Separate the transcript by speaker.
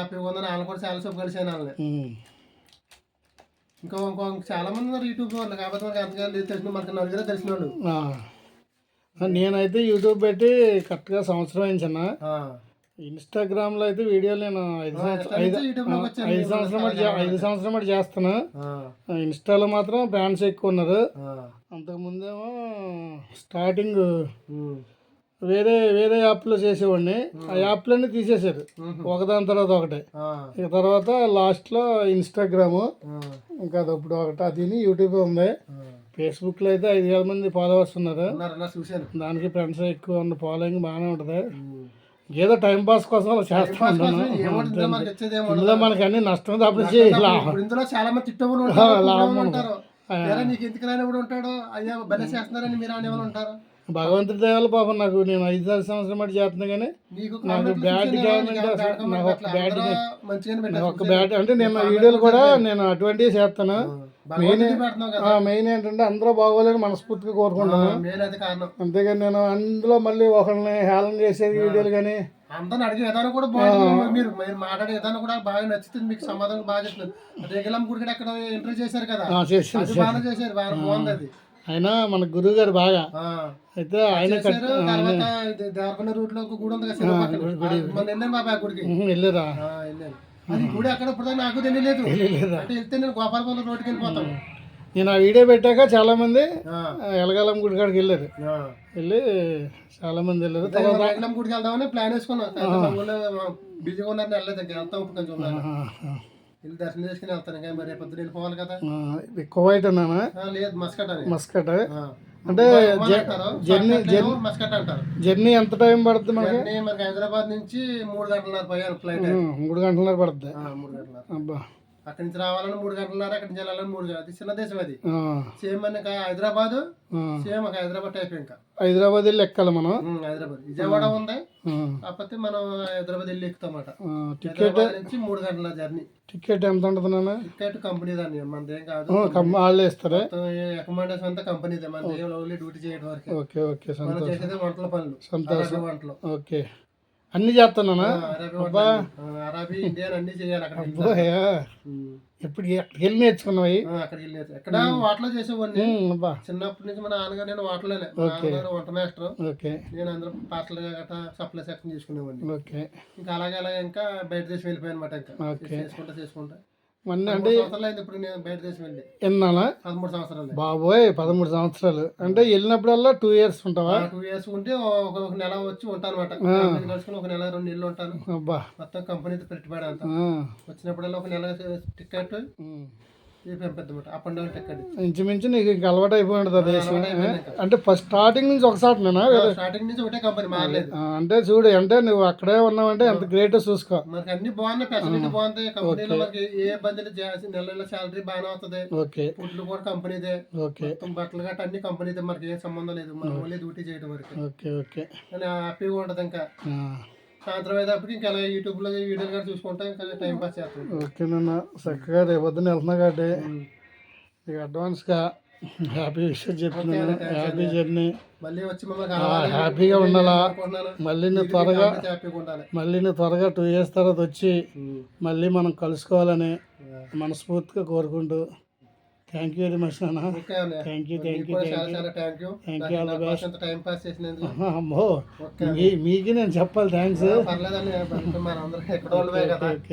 Speaker 1: హ్యాపీగా ఉందని వాళ్ళు కూడా చాలా సేపు కలిసాను వాళ్ళని. ఇంకా చాలా మంది ఉన్నారు యూట్యూబ్ వాళ్ళు, కాబట్టి మనకి అంతగా తెలిసిన మనకి నలుగురే తెలిసిన వాళ్ళు.
Speaker 2: నేనైతే యూట్యూబ్ పెట్టి కరెక్ట్గా సంవత్సరం అయించన్నా. ఇన్స్టాగ్రామ్లో అయితే వీడియోలు నేను 5 సంవత్సరం బట్టి చేస్తాను. ఇన్స్టాలో మాత్రం ఫ్యాన్స్ ఎక్కువ ఉన్నారు. అంతకుముందేమో స్టార్టింగ్ వేరే వేరే యాప్లో చేసేవాడిని. ఆ యాప్లన్నీ తీసేశారు ఒకదాని తర్వాత ఒకటి. ఇక తర్వాత లాస్ట్లో ఇన్స్టాగ్రాము, ఇంకా అది ఇప్పుడు ఒకటి అది యూట్యూబ్ ఉంది. ఫేస్బుక్లో అయితే 5,000 మంది ఫాలోవర్స్ ఉన్నారు. దానికి ఫ్రెండ్స్ ఎక్కువ ఉన్న ఫాలోయింగ్ బాగానే ఉంటుంది. ఏదో టైం పాస్ కోసం అలా చేస్తున్నాను. ఇందులో మనకి అన్ని నష్టం తప్పించి
Speaker 1: ఇందులో చాలా మంది లాభం ఉంటారు. నీకు ఎందుకు రాని ఉంటాడు, అయ్యా బలే చేస్తున్నారని మీరు అనేవాళ్ళు ఉంటారు.
Speaker 2: భగవంతుడి దయవల్ల పాపం నాకు నేను 5 సంవత్సరం బట్టి చేస్తున్నా కానీ నాకు బ్యాడ్ అంటే నేను వీడియోలు కూడా నేను అటువంటివి చేస్తాను. మెయిన్ ఏంటంటే అందరూ బాగోలేని మనస్ఫూర్తిగా కోరుకుంటాను. అంతేగాని నేను అందులో మళ్ళీ ఒకరిని హేళన చేసేది వీడియోలు కానీ
Speaker 1: అందరిని అడిగే విధానం కూడా బాగుంది. మీరు మాట్లాడే విధానం కూడా బాగా నచ్చుతుంది. మీకు సమాధానం బాగా చెప్తుంది. రేగలం గుడి అక్కడ ఇంటర్వ్యూ చేశారు కదా, బాగా చేశారు, బాగా బాగుంది అది.
Speaker 2: ఆయన మన గురువు గారు బాగా అయితే ఆయన
Speaker 1: దేవరకొండ రూట్ లో కూడా ఉంది కదా, వెళ్ళాను బాబా గుడికి.
Speaker 2: వెళ్ళారా?
Speaker 1: అది గుడి అక్కడ ఇప్పుడు నాకు తెలియలేదు. అంటే వెళ్తే నేను గోపాలపురం రోడ్డుకి వెళ్ళిపోతాను.
Speaker 2: నేను ఆ వీడియో పెట్టాక చాలా మంది ఎలగాలం గుడి కాడికి వెళ్ళారు. వెళ్ళి చాలా మంది వెళ్ళారు.
Speaker 1: ఎలగాలం గుడికి వెళ్దామని ప్లాన్ వేసుకున్నాను. బిజీగా ఉన్నారని వెళ్ళలేదు. ఇంకా వెళ్తాం కొంచెం వెళ్ళి దర్శనం చేసుకుని వెళ్తాను. ఇంకా మరి పొద్దున వెళ్ళిపోవాలి కదా.
Speaker 2: కువైట్ అన్నానా?
Speaker 1: లేదు, మస్కట్ అని.
Speaker 2: మస్కట్ అంటే
Speaker 1: మస్కట్ అంటారు.
Speaker 2: జర్నీ ఎంత టైం పడుతుంది మనకి?
Speaker 1: మనకి హైదరాబాద్ నుంచి 3 గంటలన్నర పైన ఫ్లైట్.
Speaker 2: 3 గంటలన్నర పడుతుంది.
Speaker 1: 3 గంటలన్నర. అబ్బా, అక్కడి నుంచి రావాలని 3 గంటలన్నర, అక్కడి నుంచి వెళ్ళాలని 3 గంటలు. అది చిన్న దేశం అది. సేమ్ మనకి హైదరాబాద్, సేమ్ హైదరాబాద్ టైప్. ఇంకా
Speaker 2: హైదరాబాద్ వెళ్ళి ఎక్కాలి మనం.
Speaker 1: హైదరాబాద్ విజయవాడ ఉంది, కాకపోతే మనం హైదరాబాద్ వెళ్ళి ఎక్కుతామట. టికెట్ నుంచి 3 గంటల జర్నీ.
Speaker 2: టికెట్ ఎంత ఉంటుంది నాన్న?
Speaker 1: టికెట్ కంపెనీ దాన్ని, మనదేం కాదు.
Speaker 2: వాళ్ళే ఇస్తారా?
Speaker 1: అకామిడేషన్ అంతా కంపెనీదే, మన ఓన్లీ డ్యూటీ చేయడం వరకు.
Speaker 2: ఓకే ఓకే,
Speaker 1: మనం చేసేది వంటల పనులు,
Speaker 2: సంతోషం.
Speaker 1: వంటలు.
Speaker 2: ఓకే, అన్ని చేస్తానా?
Speaker 1: అరబీ ఇండియన్ అన్ని చేయాలి అక్కడ.
Speaker 2: ఎప్పుడు ఎక్కడికి వెళ్ళి నేర్చుకున్నావు?
Speaker 1: అక్కడికి వెళ్ళి ఎక్కడ వాటలో చేసేవాడిని చిన్నప్పటి నుంచి. మా నాన్నగారు నేను వాటలోనే, వంట మాస్టర్. నేను అందరూ పాటలు గట్రా సప్లై సెక్షన్ చేసుకునేవాడిని. ఇంకా అలాగే ఇంకా బయట దేశం వెళ్ళిపోయాను అనమాట. ఇంకా చేసుకుంటా అంటే ఇప్పుడు నేను బయట దేశం వెళ్ళి
Speaker 2: ఎన్నాళ్ళ?
Speaker 1: 13 సంవత్సరాలు.
Speaker 2: బాబోయ్, 13 సంవత్సరాలు. అంటే వెళ్ళినప్పుడల్లా 2 ఇయర్స్ ఉంటావా?
Speaker 1: 2 ఇయర్స్ ఉంటే ఒక నెల వచ్చి ఉంటాను అనమాట. కలుసుకుని 1 నెల 2 నెలలు ఉంటాను. మొత్తం కంపెనీతో పెట్టుబడి అంతా. వచ్చినప్పుడల్లా 1 నెల టికెట్ పెద్దమాట, అప్ అండ్ డౌన్ టికెట్.
Speaker 2: ఇంచుమించు నీకు ఇంకా అలవాటు అయిపోయి ఉంటుంది. అంటే ఫస్ట్ స్టార్టింగ్ నుంచి ఒకసారి నేను
Speaker 1: స్టార్టింగ్ నుంచి ఒకటే కంపెనీ మారలేదు.
Speaker 2: అంటే చూడు, అంటే నువ్వు అక్కడే ఉన్నావంటే ఎంత గ్రేట్. చూసుకో,
Speaker 1: మనకి అన్ని బాగున్నాయి, ఫెసిలిటీ బాగుంటాయి కంపెనీలో. మనకి ఏ ఇబ్బందులు నెల శాలరీ బాగానే అవుతుంది. ఫుడ్లు కూడా కంపెనీదే, బట్టలు గట్ట అన్ని కంపెనీదే. మనకి ఏం సంబంధం లేదు, మనం ఓన్లీ డ్యూటీ చేయడం వరకు. హ్యాపీగా ఉంటుంది. ఇంకా సాయంత్రం అయ్యేటప్పటికి ఇంకా యూట్యూబ్ లో వీడియోలు కూడా చూసుకుంటా ఇంకా టైం పాస్ చేస్తాం.
Speaker 2: ఓకేనన్నా, చక్కగా రేపు పొద్దున్న వెళ్తున్నా కాబట్టి నీకు అడ్వాన్స్గా హ్యాపీ విషయం చెప్తున్నాను. Happy journey.
Speaker 1: మళ్ళీ వచ్చి
Speaker 2: హ్యాపీగా ఉండాలా. మళ్ళీ నువ్వు త్వరగా 2 ఇయర్స్ తర్వాత వచ్చి మళ్ళీ మనం కలుసుకోవాలని మనస్ఫూర్తిగా కోరుకుంటూ థ్యాంక్ యూ వెరీ మచ్ నాన్న. Thank you. అమ్మో, మీకు నేను చెప్పాలి థ్యాంక్స్.
Speaker 1: ఓకే.